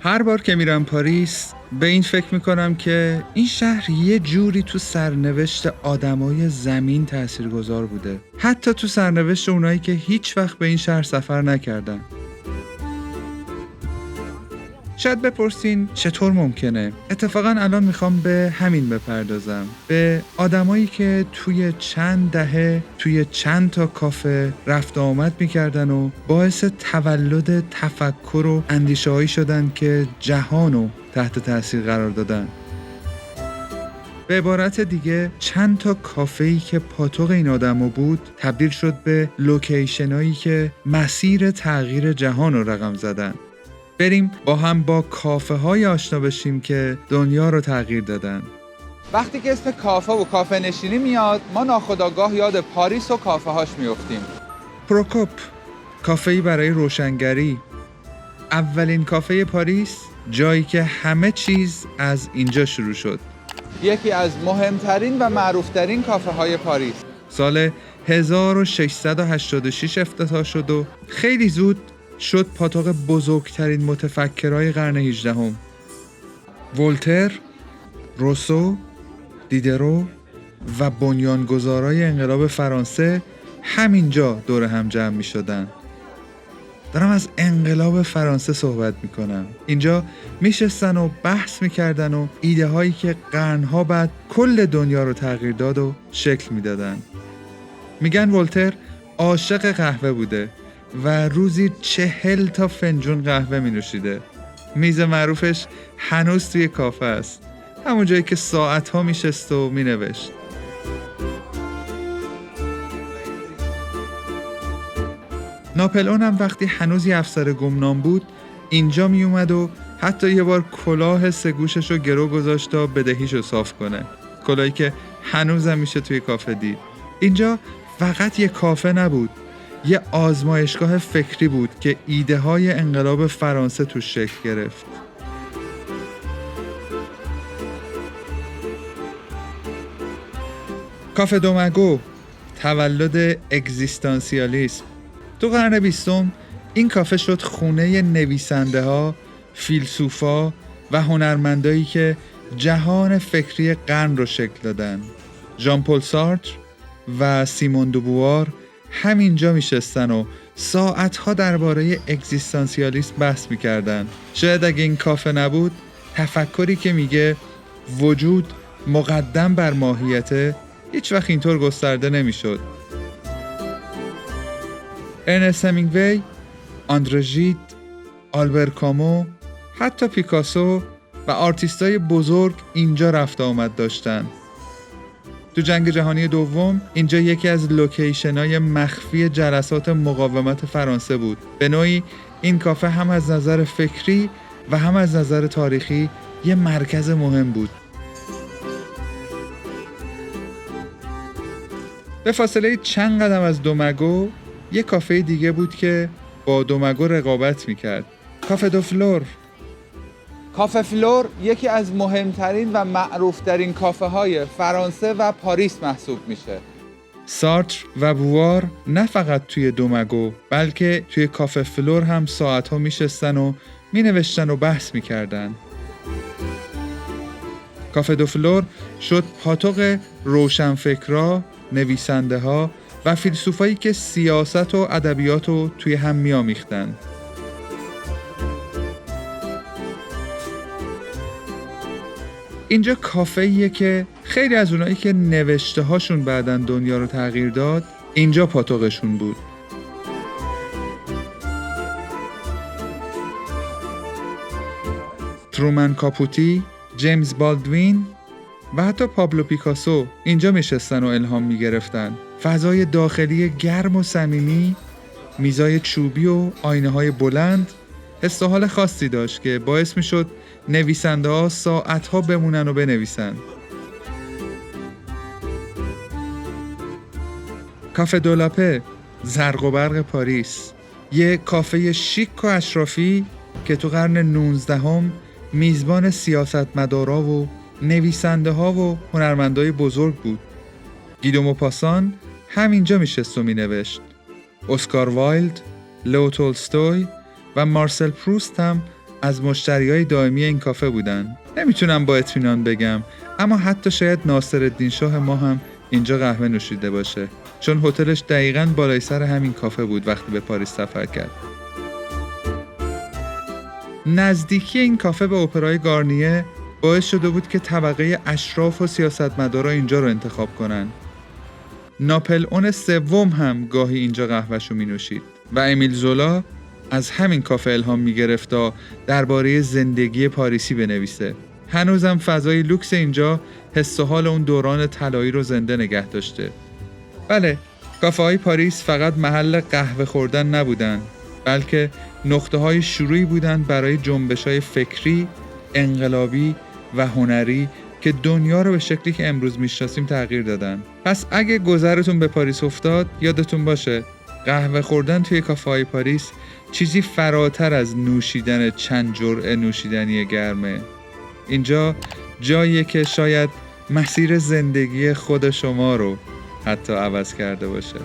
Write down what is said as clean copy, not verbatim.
هر بار که میرم پاریس به این فکر میکنم که این شهر یه جوری تو سرنوشت آدمای زمین تاثیرگذار بوده، حتی تو سرنوشت اونایی که هیچ وقت به این شهر سفر نکردن. شاید بپرسین چطور ممکنه؟ اتفاقا الان میخوام به همین بپردازم، به آدمایی که توی چند دهه توی چند تا کافه رفت و آمد میکردن و باعث تولد تفکر و اندیشه هایی شدن که جهانو تحت تاثیر قرار دادن. به عبارت دیگه چند تا کافه‌ای که پاتوق این آدمو بود تبدیل شد به لوکیشنایی که مسیر تغییر جهان رو رقم زدن. بریم با هم با کافه های آشنا بشیم که دنیا رو تغییر دادن. وقتی که اسم کافه و کافه نشینی میاد، ما ناخودآگاه یاد پاریس و کافه هاش میافتیم. پروکوپ، کافه‌ای برای روشنگری. اولین کافه پاریس، جایی که همه چیز از اینجا شروع شد. یکی از مهمترین و معروفترین کافه های پاریس. سال 1686 افتتاح شد و خیلی زود شد پاتوق بزرگترین متفکرای قرن 18. ولتر، روسو، دیدرو و بنیانگذارای انقلاب فرانسه همینجا دور هم جمع می شدن. دارم از انقلاب فرانسه صحبت می کنم. اینجا می شستن و بحث می کردن و ایده هایی که قرنها بعد کل دنیا رو تغییر داد و شکل می دادن. میگن ولتر عاشق قهوه بوده و روزی 40 تا فنجون قهوه می نوشیده. میز معروفش هنوز توی کافه است، همون جایی که ساعتها می شست و می نوشت. ناپلئون هم وقتی هنوز یه افسر گمنام بود اینجا می اومد و حتی یه بار کلاه سه گوشش رو گرو گذاشت تا بدهیش رو صاف کنه، کلاهی که هنوز هم میشه توی کافه دید. اینجا فقط یه کافه نبود، یه آزمایشگاه فکری بود که ایده های انقلاب فرانسه توش شکل گرفت. کافه دومگو، تولد اگزیستانسیالیسم. تو قرن 20 این کافه شد خونه نویسنده ها، فیلسوفا و هنرمندایی که جهان فکری قرن رو شکل دادن. ژان پل سارتر و سیمون دوبوار همینجا میشستن و ساعتها درباره اگزیستانسیالیسم بحث میکردن. شاید اگه این کافه نبود، تفکری که میگه وجود مقدم بر ماهیته هیچ وقت اینطور گسترده نمیشد. ارنست همینگوی، آندره ژید، آلبر کامو، حتی پیکاسو و آرتیستای بزرگ اینجا رفت آمد داشتن. تو جنگ جهانی دوم اینجا یکی از لوکیشن‌های مخفی جلسات مقاومت فرانسه بود. به نوعی این کافه هم از نظر فکری و هم از نظر تاریخی یه مرکز مهم بود. به فاصله چند قدم از دومگو یه کافه دیگه بود که با دومگو رقابت میکرد. کافه دو فلور. کافه فلور یکی از مهمترین و معروفترین کافه های فرانسه و پاریس محسوب میشه. سارتر و بوار نه فقط توی دومگو بلکه توی کافه فلور هم ساعتها میشستن و مینوشتن و بحث میکردن. کافه دو فلور شد پاتوق روشنفکرا، نویسنده ها و فیلسوفایی که سیاست و ادبیات رو توی هم میامیختن. اینجا کافه‌ایه که خیلی از اونایی که نوشته هاشون بعدن دنیا رو تغییر داد اینجا پاتوقشون بود. ترومن کاپوتی، جیمز بالدوین و حتی پابلو پیکاسو اینجا میشستن و الهام میگرفتن. فضای داخلی گرم و صمیمی، میزای چوبی و آینه های بلند حس و حال خاصی داشت که باعث میشد نویسنده ها ساعتها بمونن و بنویسن. کافه دولاپه، زرق و برق پاریس، یه کافه شیک و اشرافی که تو قرن 19 میزبان سیاستمدارا و نویسنده ها و هنرمندای بزرگ بود. گیدو موپاسان همینجا میشست و مینوشت. اسکار وایلد، لئو تولستوی و مارسل پروست هم از مشتریای دائمی این کافه بودن. نمیتونم با اطمینان بگم، اما حتی شاید ناصرالدین شاه ما هم اینجا قهوه نوشیده باشه، چون هتلش دقیقاً بالای سر همین کافه بود وقتی به پاریس سفر کرد. نزدیکی این کافه به اپرای گارنیه باعث شده بود که طبقه اشراف و سیاستمدارا اینجا رو انتخاب کنن. ناپل اون سوم هم گاهی اینجا قهوه‌شو می نوشید و امیل زولا از همین کافه الهام می گرفت تا درباره زندگی پاریسی بنویسه. هنوزم فضای لوکس اینجا حس و حال اون دوران طلایی رو زنده نگه داشته. بله، کافه های پاریس فقط محل قهوه خوردن نبودن، بلکه نقطه های شروعی بودن برای جنبش های فکری، انقلابی و هنری که دنیا رو به شکلی که امروز میشناسیم تغییر دادن. پس اگه گذرتون به پاریس افتاد، یادتون باشه قهوه خوردن توی کافه های پاریس چیزی فراتر از نوشیدن چند جرعه نوشیدنی گرمه. اینجا جاییه که شاید مسیر زندگی خود شما رو حتی عوض کرده باشه.